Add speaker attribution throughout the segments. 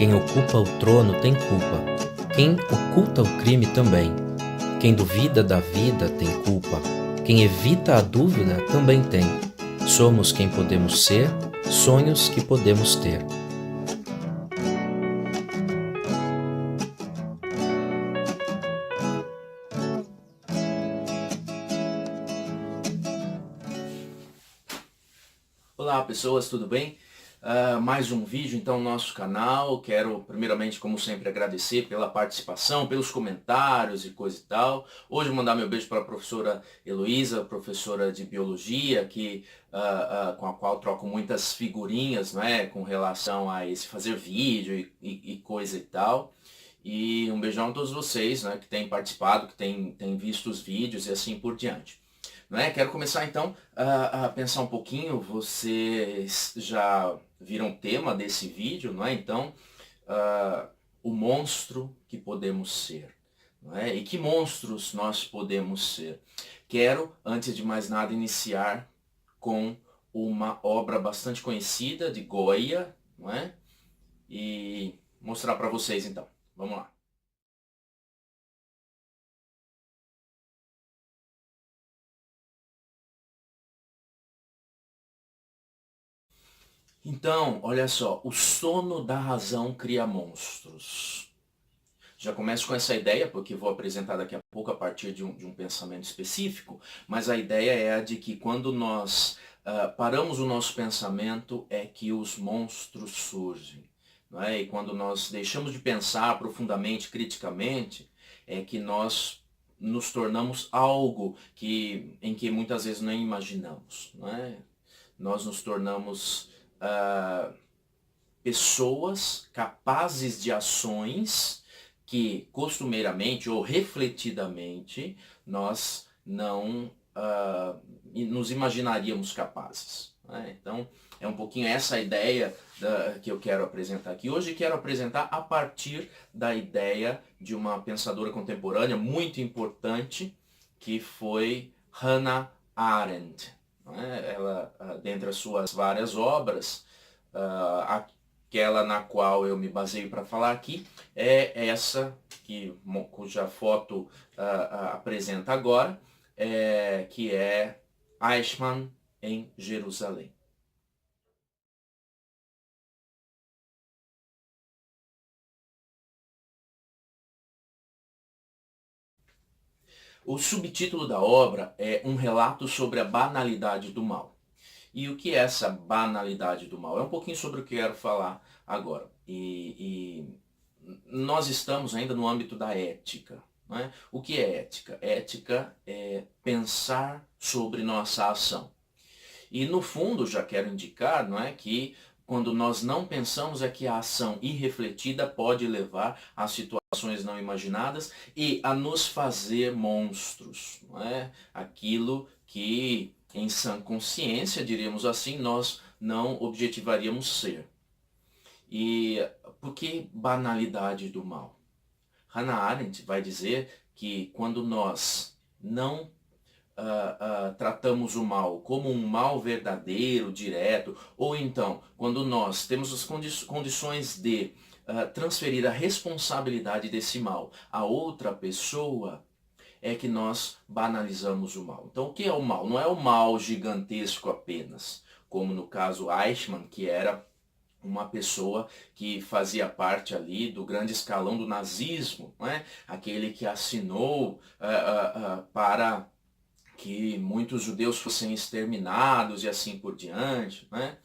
Speaker 1: Quem ocupa o trono tem culpa. Quem oculta o crime também. Quem duvida da vida tem culpa. Quem evita a dúvida também tem. Somos quem podemos ser, sonhos que podemos ter.
Speaker 2: Olá pessoas, tudo bem? Mais um vídeo então no nosso canal. Quero primeiramente, como sempre, agradecer pela participação, pelos comentários e coisa e tal. Hoje mandar meu beijo para a professora Heloísa, professora de biologia, com a qual troco muitas figurinhas, né, com relação a esse fazer vídeo e coisa e tal. E um beijão a todos vocês, né, que têm participado, que têm visto os vídeos e assim por diante. Quero começar então a pensar um pouquinho. Vocês já viram o tema desse vídeo, não é? Então, o monstro que podemos ser, não é? E que monstros nós podemos ser? Quero, antes de mais nada, iniciar com uma obra bastante conhecida de Goya, não é? E mostrar para vocês então. Vamos lá. Então, olha só, o sono da razão cria monstros. Já começo com essa ideia, porque vou apresentar daqui a pouco a partir de um pensamento específico, mas a ideia é a de que quando nós paramos o nosso pensamento é que os monstros surgem. Não é? E quando nós deixamos de pensar profundamente, criticamente, é que nós nos tornamos algo em que muitas vezes nem imaginamos. Não é? Nós nos tornamos pessoas capazes de ações que costumeiramente ou refletidamente nós não nos imaginaríamos capazes. Né? Então é um pouquinho essa ideia que eu quero apresentar aqui. Hoje quero apresentar a partir da ideia de uma pensadora contemporânea muito importante, que foi Hannah Arendt. Né? Ela, dentre as suas várias obras, aquela na qual eu me baseio para falar aqui é essa, cuja foto apresenta agora, que é Eichmann em Jerusalém. O subtítulo da obra é Um Relato sobre a Banalidade do Mal. E o que é essa banalidade do mal? É um pouquinho sobre o que eu quero falar agora. E nós estamos ainda no âmbito da ética. Não é? O que é ética? Ética é pensar sobre nossa ação. E no fundo, já quero indicar, não é, que quando nós não pensamos é que a ação irrefletida pode levar a situações não imaginadas e a nos fazer monstros. Não é? Aquilo que, em sã consciência, diríamos assim, nós não objetivaríamos ser. E por que banalidade do mal? Hannah Arendt vai dizer que quando nós não tratamos o mal como um mal verdadeiro, direto, ou então, quando nós temos as condições de transferir a responsabilidade desse mal a outra pessoa, é que nós banalizamos o mal. Então, o que é o mal? Não é o mal gigantesco apenas, como no caso Eichmann, que era uma pessoa que fazia parte ali do grande escalão do nazismo, não é? Aquele que assinou para que muitos judeus fossem exterminados e assim por diante, né?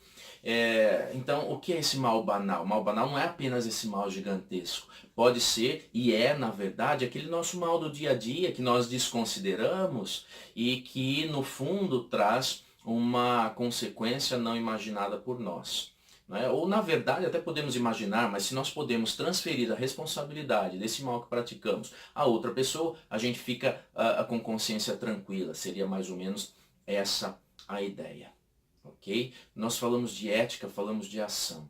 Speaker 2: Então, o que é esse mal banal? O mal banal não é apenas esse mal gigantesco. Pode ser, e é, na verdade, aquele nosso mal do dia a dia que nós desconsideramos e que, no fundo, traz uma consequência não imaginada por nós. Né? Ou, na verdade, até podemos imaginar, mas se nós podemos transferir a responsabilidade desse mal que praticamos a outra pessoa, a gente fica com consciência tranquila. Seria mais ou menos essa a ideia. Ok? Nós falamos de ética, falamos de ação.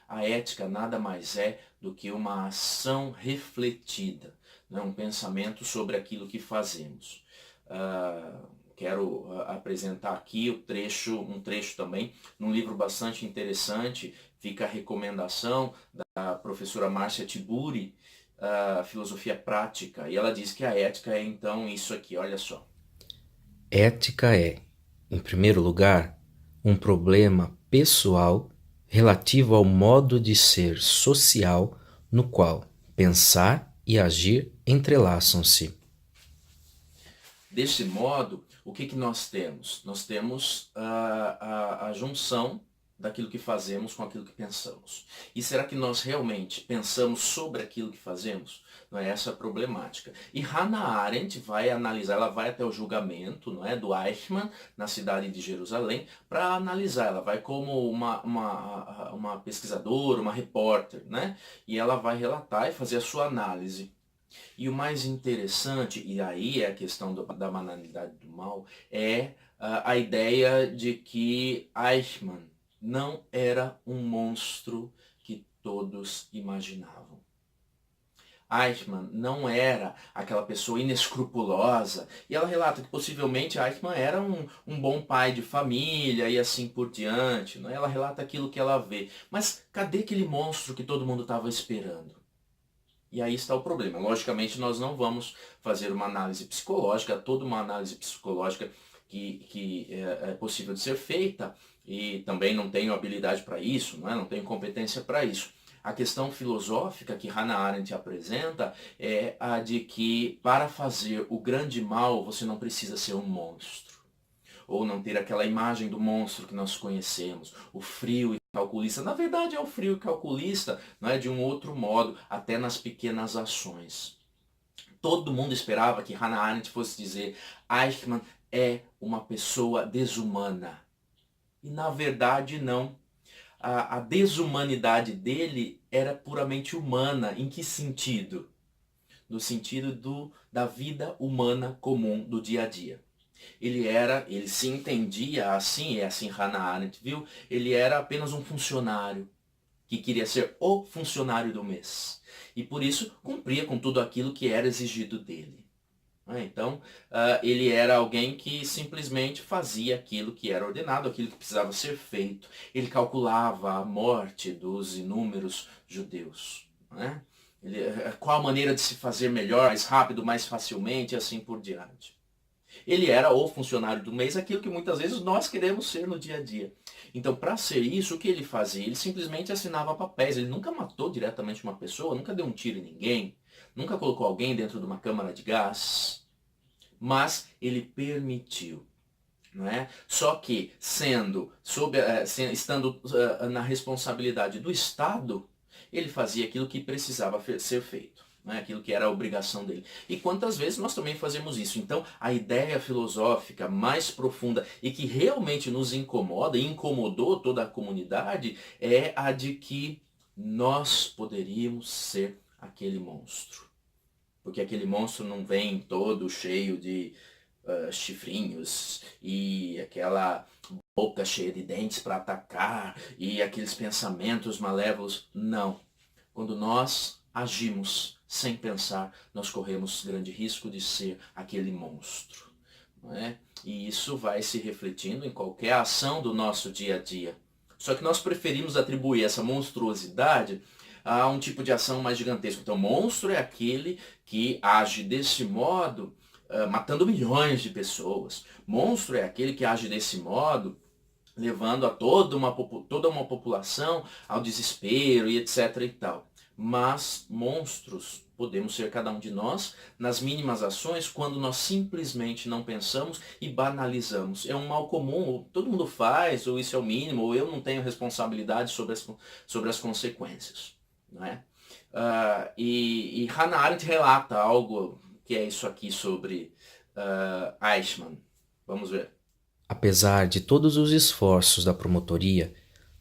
Speaker 2: A ética nada mais é do que uma ação refletida, né? Um pensamento sobre aquilo que fazemos. Quero apresentar aqui um trecho também, num livro bastante interessante, Fica a recomendação da professora Márcia Tiburi, Filosofia Prática, e ela diz que a ética é então isso aqui, olha só.
Speaker 1: Ética é, em primeiro lugar, um problema pessoal relativo ao modo de ser social no qual pensar e agir entrelaçam-se.
Speaker 2: Desse modo, o que, que nós temos? Nós temos a junção daquilo que fazemos com aquilo que pensamos. E será que nós realmente pensamos sobre aquilo que fazemos? Não é essa a problemática. E Hannah Arendt vai analisar, ela vai até o julgamento, não é, do Eichmann na cidade de Jerusalém para analisar. Ela vai como uma pesquisadora, uma repórter, né? E ela vai relatar e fazer a sua análise. E o mais interessante, e aí é a questão da banalidade do mal, é a ideia de que Eichmann não era um monstro que todos imaginavam. Eichmann não era aquela pessoa inescrupulosa. E ela relata que possivelmente Eichmann era um bom pai de família e assim por diante. Né? Ela relata aquilo que ela vê. Mas cadê aquele monstro que todo mundo estava esperando? E aí está o problema. Logicamente, nós não vamos fazer uma análise psicológica, toda uma análise psicológica que é possível de ser feita, e também não tenho habilidade para isso, não tenho competência para isso. A questão filosófica que Hannah Arendt apresenta é a de que para fazer o grande mal você não precisa ser um monstro. Ou não ter aquela imagem do monstro que nós conhecemos, o frio e calculista. Na verdade é o frio e calculista, não é, de um outro modo, até nas pequenas ações. Todo mundo esperava que Hannah Arendt fosse dizer Eichmann é uma pessoa desumana. E na verdade não. A desumanidade dele era puramente humana. Em que sentido? No sentido da vida humana comum do dia a dia. Ele se entendia assim, é assim Hannah Arendt viu, ele era apenas um funcionário, que queria ser o funcionário do mês. E por isso cumpria com tudo aquilo que era exigido dele. Então, ele era alguém que simplesmente fazia aquilo que era ordenado, aquilo que precisava ser feito. Ele calculava a morte dos inúmeros judeus. Qual a maneira de se fazer melhor, mais rápido, mais facilmente, e assim por diante. Ele era o funcionário do mês, aquilo que muitas vezes nós queremos ser no dia a dia. Então, para ser isso, o que ele fazia? Ele simplesmente assinava papéis. Ele nunca matou diretamente uma pessoa, nunca deu um tiro em ninguém, nunca colocou alguém dentro de uma câmara de gás, mas ele permitiu. Não é? Só que, estando na responsabilidade do Estado, ele fazia aquilo que precisava ser feito. Aquilo que era a obrigação dele. E quantas vezes nós também fazemos isso? Então, a ideia filosófica mais profunda e que realmente nos incomoda e incomodou toda a comunidade é a de que nós poderíamos ser aquele monstro. Porque aquele monstro não vem todo cheio de chifrinhos e aquela boca cheia de dentes para atacar e aqueles pensamentos malévolos. Não. Quando nós agimos sem pensar, nós corremos grande risco de ser aquele monstro. Não é? E isso vai se refletindo em qualquer ação do nosso dia a dia. Só que nós preferimos atribuir essa monstruosidade a um tipo de ação mais gigantesco. Então, monstro é aquele que age desse modo, matando milhões de pessoas. Monstro é aquele que age desse modo, levando a toda uma população ao desespero e etc. e tal. Mas monstros podemos ser cada um de nós nas mínimas ações quando nós simplesmente não pensamos e banalizamos. É um mal comum, ou todo mundo faz, ou isso é o mínimo, ou eu não tenho responsabilidade sobre as consequências. Não é? E Hannah Arendt relata algo que é isso aqui sobre Eichmann. Vamos ver.
Speaker 1: Apesar de todos os esforços da promotoria,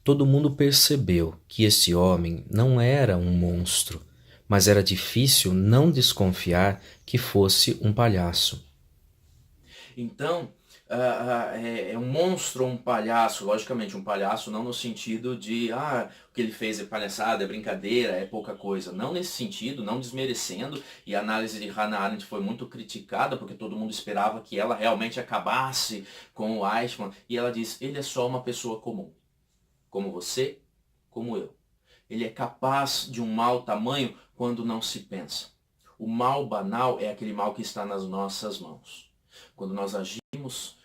Speaker 1: todo mundo percebeu que esse homem não era um monstro, mas era difícil não desconfiar que fosse um palhaço.
Speaker 2: Então, é um monstro ou um palhaço, logicamente um palhaço não no sentido de o que ele fez é palhaçada, é brincadeira, é pouca coisa. Não nesse sentido, não desmerecendo, e a análise de Hannah Arendt foi muito criticada, porque todo mundo esperava que ela realmente acabasse com o Eichmann, e ela diz, ele é só uma pessoa comum, como você, como eu. Ele é capaz de um mal tamanho quando não se pensa. O mal banal é aquele mal que está nas nossas mãos. Quando nós agimos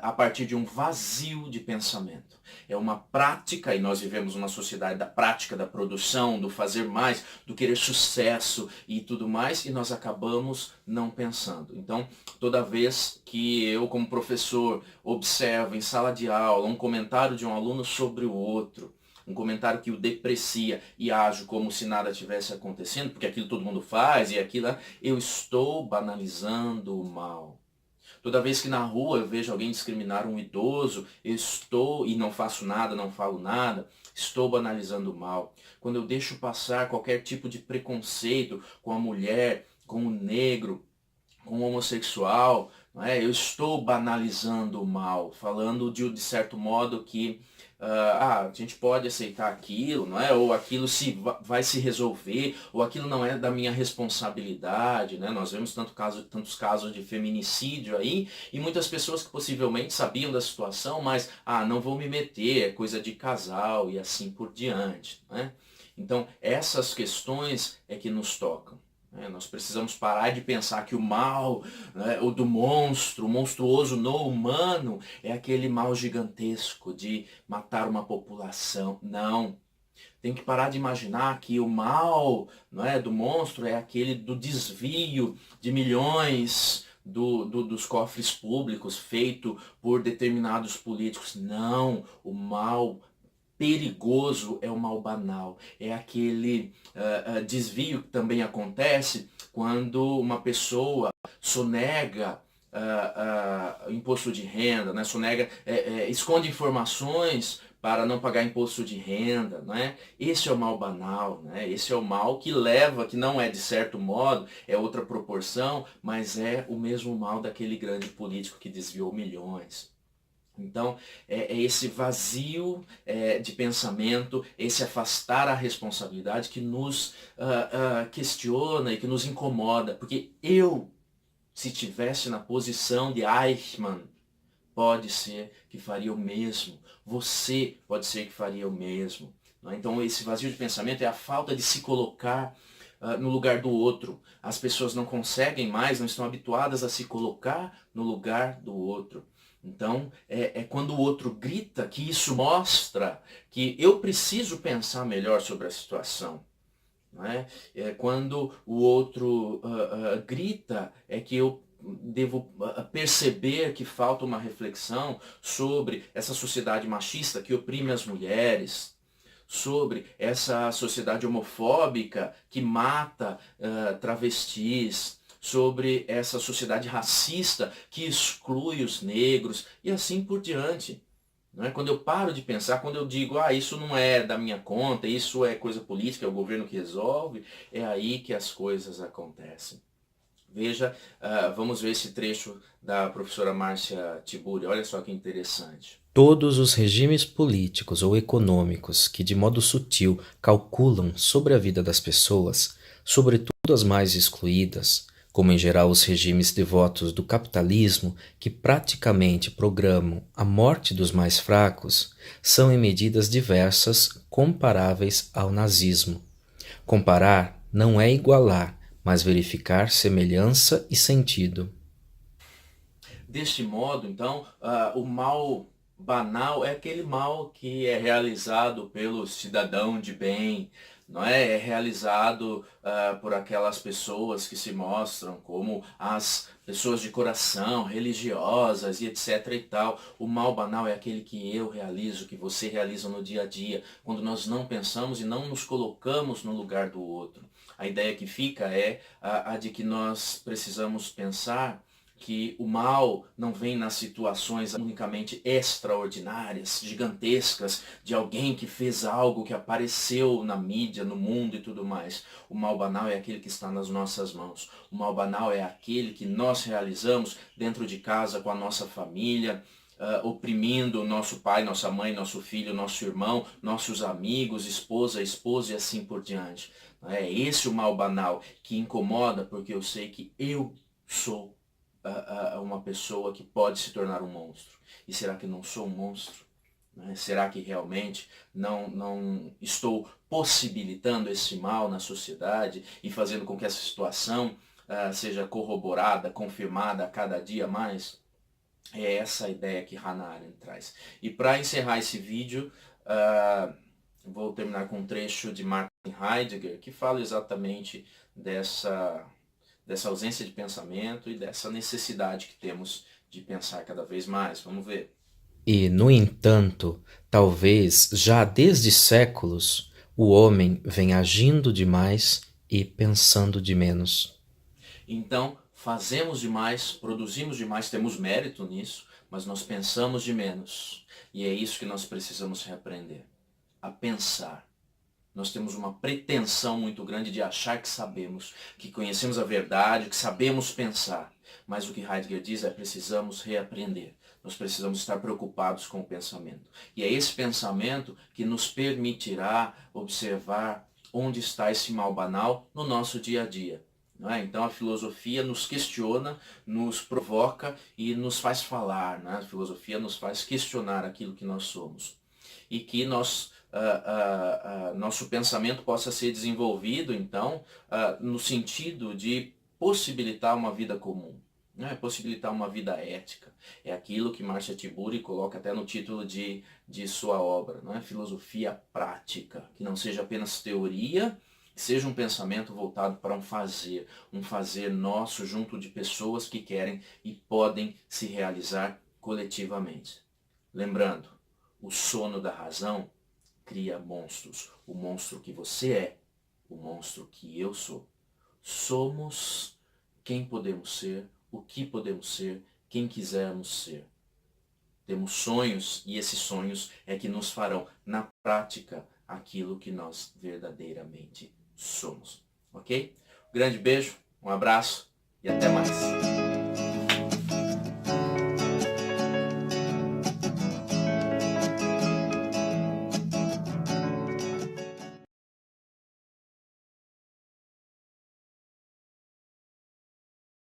Speaker 2: a partir de um vazio de pensamento. É uma prática, e nós vivemos uma sociedade da prática, da produção, do fazer mais, do querer sucesso e tudo mais, e nós acabamos não pensando. Então, toda vez que eu, como professor, observo em sala de aula um comentário de um aluno sobre o outro, um comentário que o deprecia e ajo como se nada tivesse acontecendo, porque aquilo todo mundo faz e aquilo, eu estou banalizando o mal. Toda vez que na rua eu vejo alguém discriminar um idoso, eu estou, e não faço nada, não falo nada, estou banalizando o mal. Quando eu deixo passar qualquer tipo de preconceito com a mulher, com o negro, com o homossexual, não é? Eu estou banalizando o mal, falando de certo modo que a gente pode aceitar aquilo, não é? Ou aquilo vai se resolver, ou aquilo não é da minha responsabilidade, né? Nós vemos tantos casos de feminicídio aí, e muitas pessoas que possivelmente sabiam da situação, mas não vou me meter, é coisa de casal e assim por diante, né? Então, essas questões é que nos tocam. Nós precisamos parar de pensar que o mal, né, o do monstro, o monstruoso no humano, é aquele mal gigantesco de matar uma população. Não. Tem que parar de imaginar que o mal, não é, do monstro é aquele do desvio de milhões dos cofres públicos feito por determinados políticos. Não. O mal perigoso é o mal banal. É aquele desvio que também acontece quando uma pessoa sonega imposto de renda, né? Sonega, esconde informações para não pagar imposto de renda, né? Esse é o mal banal, né? Esse é o mal que leva, que não é de certo modo, é outra proporção, mas é o mesmo mal daquele grande político que desviou milhões. Então, é esse vazio de pensamento, esse afastar a responsabilidade que nos questiona e que nos incomoda. Porque se tivesse na posição de Eichmann, pode ser que faria o mesmo. Você pode ser que faria o mesmo. Não é? Então, esse vazio de pensamento é a falta de se colocar no lugar do outro. As pessoas não conseguem mais, não estão habituadas a se colocar no lugar do outro. Então, é quando o outro grita que isso mostra que eu preciso pensar melhor sobre a situação. Não é? É quando o outro grita que eu devo perceber que falta uma reflexão sobre essa sociedade machista que oprime as mulheres, sobre essa sociedade homofóbica que mata travestis, sobre essa sociedade racista que exclui os negros e assim por diante. Não é? Quando eu paro de pensar, quando eu digo, isso não é da minha conta, isso é coisa política, é o governo que resolve, é aí que as coisas acontecem. Veja, vamos ver esse trecho da professora Márcia Tiburi, olha só que interessante.
Speaker 1: Todos os regimes políticos ou econômicos que de modo sutil calculam sobre a vida das pessoas, sobretudo as mais excluídas, como em geral os regimes devotos do capitalismo que praticamente programam a morte dos mais fracos, são em medidas diversas comparáveis ao nazismo. Comparar não é igualar, mas verificar semelhança e sentido.
Speaker 2: Deste modo, então, o mal banal é aquele mal que é realizado pelo cidadão de bem, não é? É realizado por aquelas pessoas que se mostram como as pessoas de coração, religiosas e etc e tal. O mal banal é aquele que eu realizo, que você realiza no dia a dia, quando nós não pensamos e não nos colocamos no lugar do outro. A ideia que fica é a de que nós precisamos pensar que o mal não vem nas situações unicamente extraordinárias, gigantescas, de alguém que fez algo que apareceu na mídia, no mundo e tudo mais. O mal banal é aquele que está nas nossas mãos. O mal banal é aquele que nós realizamos dentro de casa com a nossa família, oprimindo nosso pai, nossa mãe, nosso filho, nosso irmão, nossos amigos, esposa e assim por diante. É esse o mal banal que incomoda porque eu sei que eu sou uma pessoa que pode se tornar um monstro. E será que não sou um monstro? né? Será que realmente não estou possibilitando esse mal na sociedade e fazendo com que essa situação seja corroborada, confirmada a cada dia mais? É essa a ideia que Hannah Arendt traz. E para encerrar esse vídeo, vou terminar com um trecho de Martin Heidegger, que fala exatamente dessa ausência de pensamento e dessa necessidade que temos de pensar cada vez mais. Vamos ver.
Speaker 1: E, no entanto, talvez já desde séculos o homem vem agindo demais e pensando de menos.
Speaker 2: Então, fazemos demais, produzimos demais, temos mérito nisso, mas nós pensamos de menos. E é isso que nós precisamos reaprender, a pensar. Nós temos uma pretensão muito grande de achar que sabemos, que conhecemos a verdade, que sabemos pensar. Mas o que Heidegger diz é precisamos reaprender. Nós precisamos estar preocupados com o pensamento. E é esse pensamento que nos permitirá observar onde está esse mal banal no nosso dia a dia. Não é? Então a filosofia nos questiona, nos provoca e nos faz falar. Né? A filosofia nos faz questionar aquilo que nós somos. E que nosso pensamento possa ser desenvolvido, então, no sentido de possibilitar uma vida comum, né? Possibilitar uma vida ética. É aquilo que Marcia Tiburi coloca até no título de sua obra, né? Filosofia prática, que não seja apenas teoria, que seja um pensamento voltado para um fazer nosso junto de pessoas que querem e podem se realizar coletivamente. Lembrando, o sono da razão cria monstros. O monstro que você é, o monstro que eu sou. Somos quem podemos ser, o que podemos ser, quem quisermos ser. Temos sonhos e esses sonhos é que nos farão, na prática, aquilo que nós verdadeiramente somos. Ok? Grande beijo, um abraço e até mais.